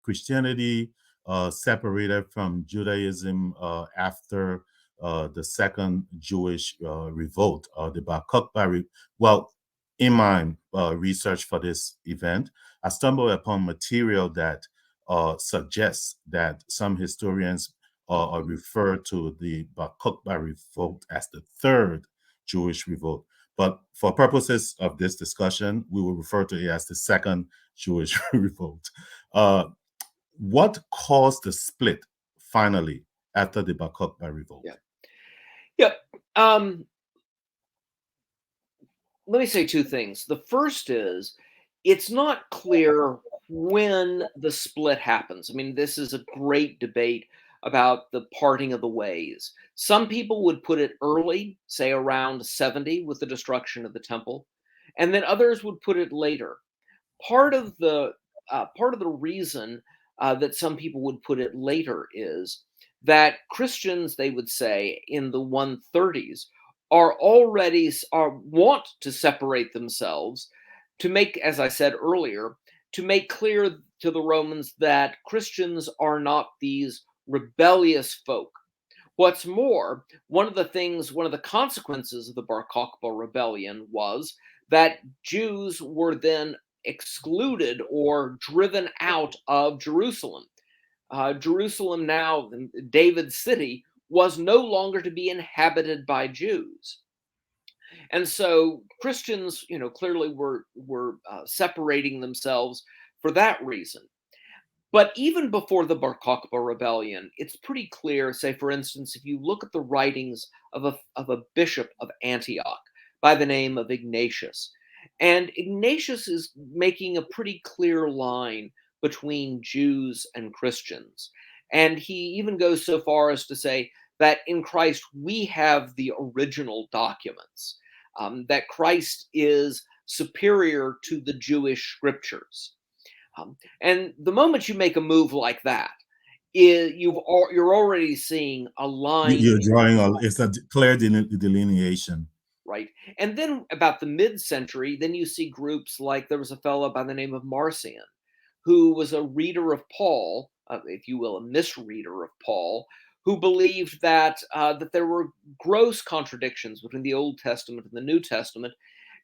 Christianity separated from Judaism after the second Jewish revolt, the Bar Kokhba. Well, in my research for this event, I stumbled upon material that suggests that some historians refer to the Bar Kokhba revolt as the third Jewish revolt. But for purposes of this discussion, we will refer to it as the second Jewish revolt. What caused the split finally after the Bar Kokhba revolt? Yeah. Let me say two things. The first is, it's not clear when the split happens. I mean, this is a great debate about the parting of the ways. Some people would put it early, say around 70 with the destruction of the temple, and then others would put it later. Part of the reason that some people would put it later is that Christians, they would say, in the 130s want to separate themselves, to make, as I said earlier, to make clear to the Romans that Christians are not these rebellious folk. What's more, one of the consequences of the Bar Kokhba rebellion was that Jews were then excluded or driven out of Jerusalem. Jerusalem, now David's city, was no longer to be inhabited by Jews. And so Christians, clearly were separating themselves for that reason. But even before the Bar Kokhba rebellion, it's pretty clear, say, for instance, if you look at the writings of a bishop of Antioch by the name of Ignatius, and Ignatius is making a pretty clear line between Jews and Christians. And he even goes so far as to say that in Christ we have the original documents, that Christ is superior to the Jewish scriptures. And the moment you make a move like that, you're already seeing a line. You're drawing it's a clear delineation. Right. And then about the mid-century, then you see groups like, there was a fellow by the name of Marcion, who was a reader of Paul, if you will, a misreader of Paul, who believed that there were gross contradictions between the Old Testament and the New Testament.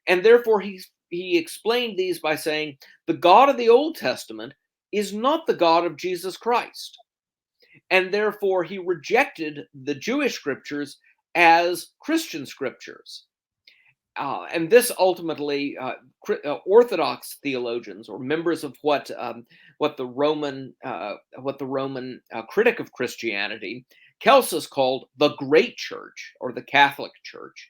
And therefore, he explained these by saying the God of the Old Testament is not the God of Jesus Christ. And therefore, he rejected the Jewish scriptures as Christian scriptures. And this ultimately, Orthodox theologians, or members of what the Roman critic of Christianity, Celsus, called the Great Church, or the Catholic Church,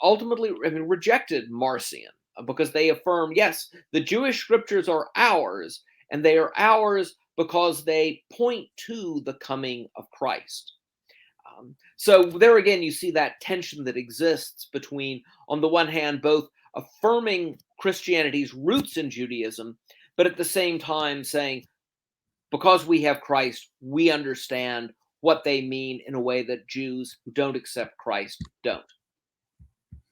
ultimately, rejected Marcion, because they affirm, yes, the Jewish scriptures are ours, and they are ours because they point to the coming of Christ. So there again, you see that tension that exists between, on the one hand, both affirming Christianity's roots in Judaism, but at the same time saying, because we have Christ, we understand what they mean in a way that Jews who don't accept Christ don't.